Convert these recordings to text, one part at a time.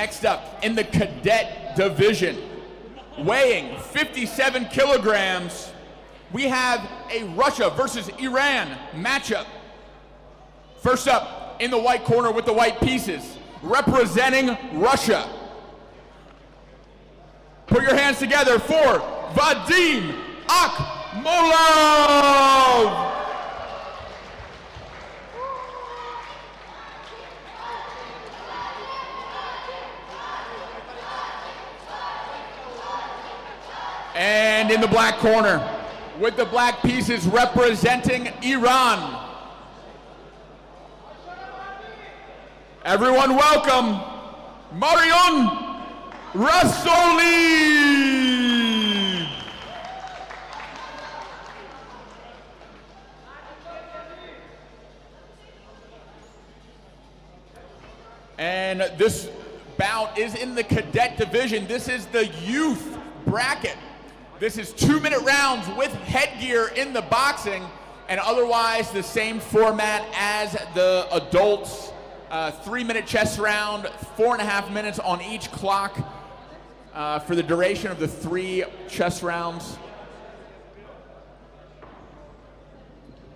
Next up, in the cadet division, weighing 57 kilograms, we have a Russia versus Iran matchup. First up, in the white corner with the white pieces, representing Russia. Put your hands together for Vadim Akmolov. And in the black corner, with the black pieces representing Iran. Everyone welcome, Maroin Rasoli. And this bout is in the cadet division. This is the youth bracket. This is 2-minute rounds with headgear in the boxing, and otherwise the same format as the adults. 3-minute chess round, 4.5 minutes on each clock for the duration of the 3 chess rounds.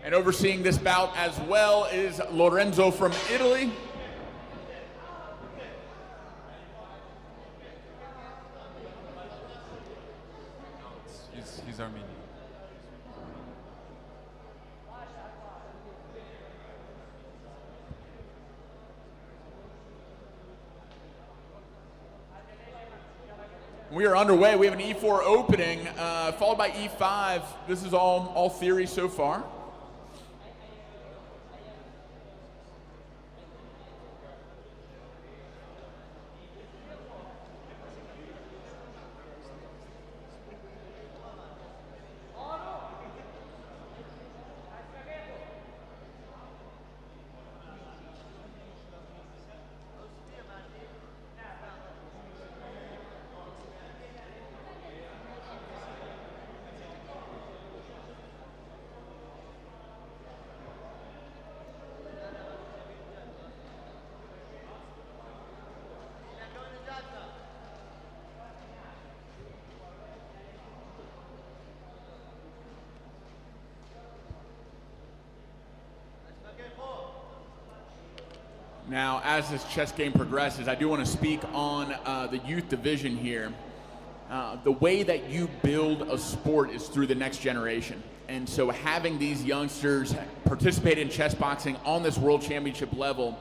And overseeing this bout as well is Lorenzo from Italy. He's Armenian. We are underway. We have an E4 opening, followed by E5. This is all theory so far. Now, as this chess game progresses, I do want to speak on the youth division here. The way that you build a sport is through the next generation. And so having these youngsters participate in chess boxing on this world championship level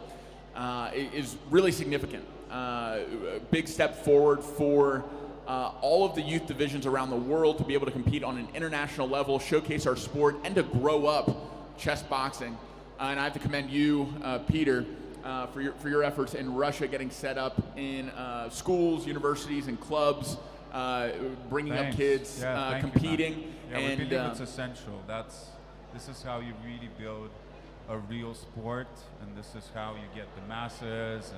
is really significant. A big step forward for all of the youth divisions around the world to be able to compete on an international level, showcase our sport, and to grow up chess boxing. And I have to commend you, Peter, for your efforts in Russia, getting set up in schools, universities, and clubs, bringing up kids, competing. We believe it's essential. This is how you really build a real sport, and this is how you get the masses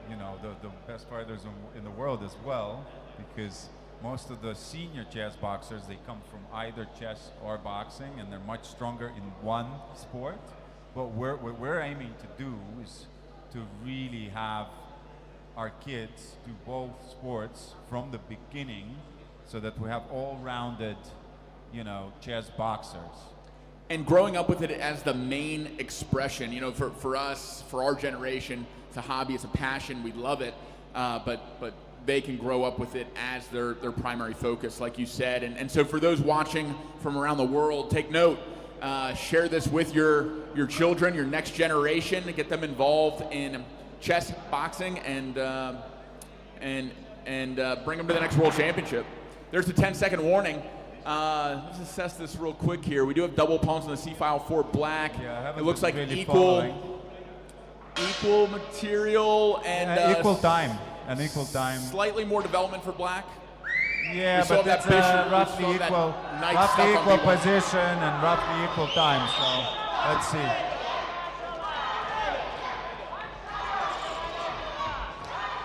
and the best fighters in the world as well, because most of the senior chess boxers, they come from either chess or boxing, and they're much stronger in one sport. But what we're aiming to do is to really have our kids do both sports from the beginning, so that we have all-rounded, chess boxers. And growing up with it as the main expression, for us, for our generation, it's a hobby, it's a passion, we love it, but they can grow up with it as their primary focus, like you said. And so for those watching from around the world, take note. Share this with your children, your next generation, and get them involved in chess boxing and bring them to the next world championship. There's the 10-second warning. Let's assess this real quick here. We do have double pawns on the C-file for black. Yeah, it looks like really equal material and equal time. Slightly more development for black. Yeah, but it's roughly equal position and roughly equal time. So let's see.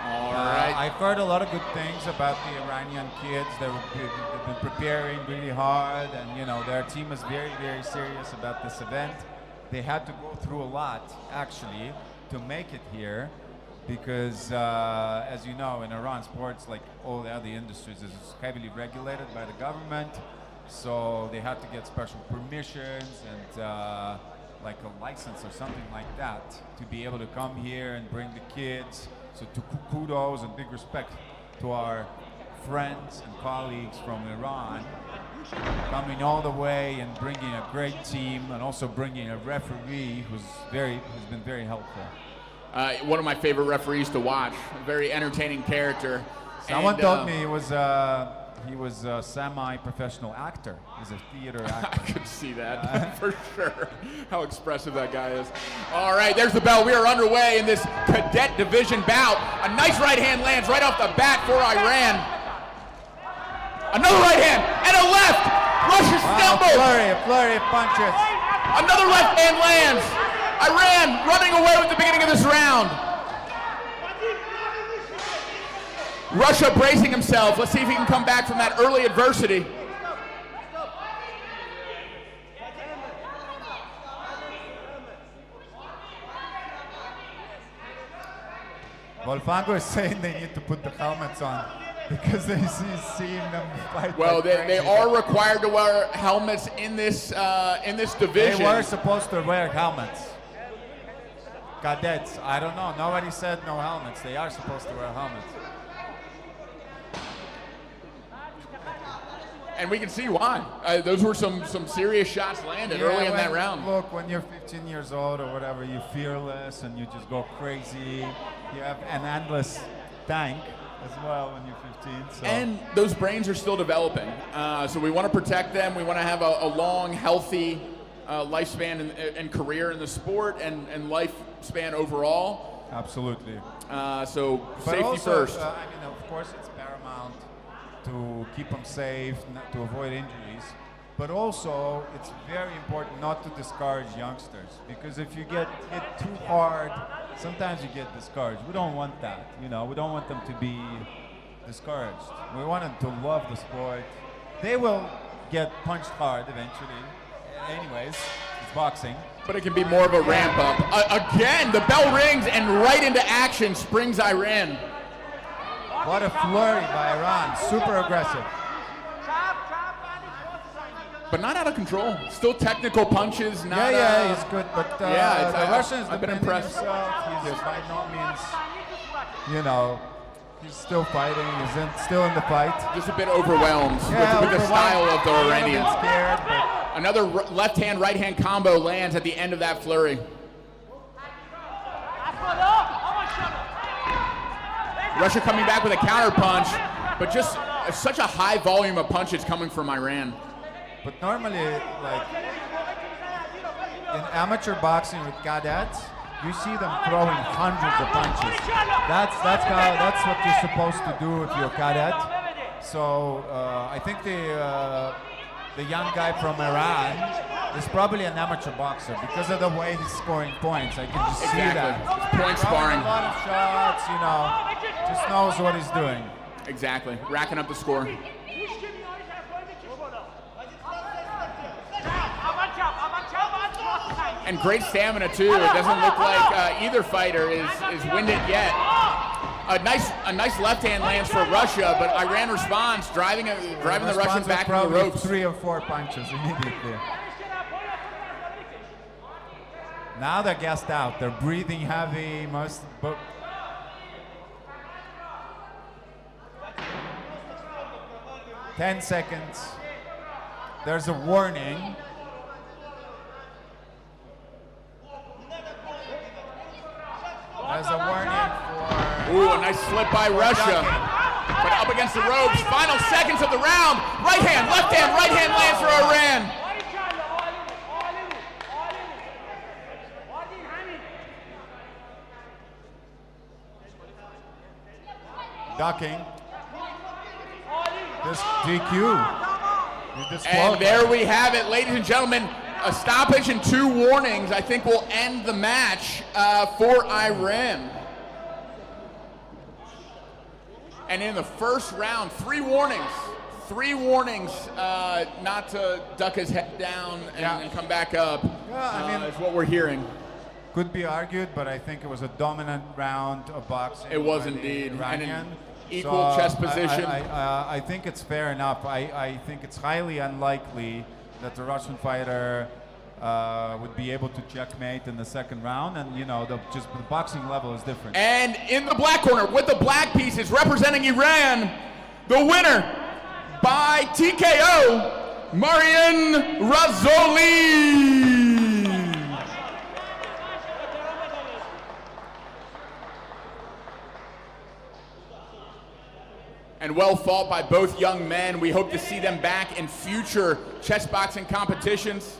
All right. I've heard a lot of good things about the Iranian kids. They've been preparing really hard, and their team is very, very serious about this event. They had to go through a lot, actually, to make it here. because as you know, in Iran, sports, like all the other industries, is heavily regulated by the government. So they had to get special permissions and like a license or something like that to be able to come here and bring the kids. So kudos and big respect to our friends and colleagues from Iran, coming all the way and bringing a great team, and also bringing a referee who's been very helpful. One of my favorite referees to watch. A very entertaining character. Someone told me he was a semi-professional actor. He's a theater actor. I could see that for sure. How expressive that guy is. All right, there's the bell. We are underway in this cadet division bout. A nice right hand lands right off the bat for Iran. Another right hand and a left. Russia stumbles. A flurry of punches. Another left hand lands. Iran running away with the beginning of this round. Russia bracing himself. Let's see if he can come back from that early adversity. Volfango is saying they need to put the helmets on because he's seeing them fight. Well, like they are required to wear helmets in this division. They were supposed to wear helmets. Cadets, I don't know. Nobody said no helmets. They are supposed to wear helmets. And we can see why. Those were some serious shots landed early in that round. Look, when you're 15 years old or whatever, you're fearless and you just go crazy. You have an endless tank as well when you're 15. So. And those brains are still developing. So we want to protect them. We want to have a long, healthy lifespan and career in the sport and lifespan overall. Absolutely. So but safety also, first. I mean, of course, it's paramount to keep them safe, not to avoid injuries. But also, it's very important not to discourage youngsters, because if you get hit too hard, sometimes you get discouraged. We don't want that, you know. We don't want them to be discouraged. We want them to love the sport. They will get punched hard eventually. Anyways, it's boxing. But it can be more of a ramp up. Again, the bell rings and right into action springs Iran. What a flurry by Iran, super aggressive. But not out of control. Still technical punches. Not, yeah, he's good. But the Russians, I've been impressed. He's by no means, you know, he's still fighting. He's still in the fight. Just a bit overwhelmed with the style of the Iranians. Scared, but another left hand, right hand combo lands at the end of that flurry. Russia coming back with a counter punch, but just such a high volume of punches coming from Iran. But normally, like in amateur boxing with cadets, you see them throwing hundreds of punches. That's what you're supposed to do if you're a cadet. So I think the young guy from Iran is probably an amateur boxer because of the way he's scoring points. I can just see that. Point sparring. A lot of shots, you know, just knows what he's doing. Exactly, racking up the score. And great stamina too. It doesn't look like either fighter is winded yet. A nice left hand lands for Russia, but Iran responds, driving the Russians back to the ropes. 3 or 4 punches immediately. Now they're gassed out. They're breathing heavy. But 10 seconds. There's a warning. There's a warning for... Ooh, a nice slip by Russia. But up against the ropes. Final seconds of the round. Right hand lands for Iran. Ducking. This DQ. And there we have it, ladies and gentlemen. A stoppage and 2 warnings, I think, will end the match for Iran. And in the first round, 3 warnings. 3 warnings not to duck his head down and come back up. Yeah, I mean, is what we're hearing. Could be argued, but I think it was a dominant round of boxing. It was by the indeed. And Iranian. an equal chess So position. I think it's fair enough. I think it's highly unlikely that the Russian fighter would be able to checkmate in the second round, and you know, the boxing level is different. And in the black corner with the black pieces representing Iran, the winner by TKO, Maroin Rasoli. And well fought by both young men. We hope to see them back in future chess boxing competitions.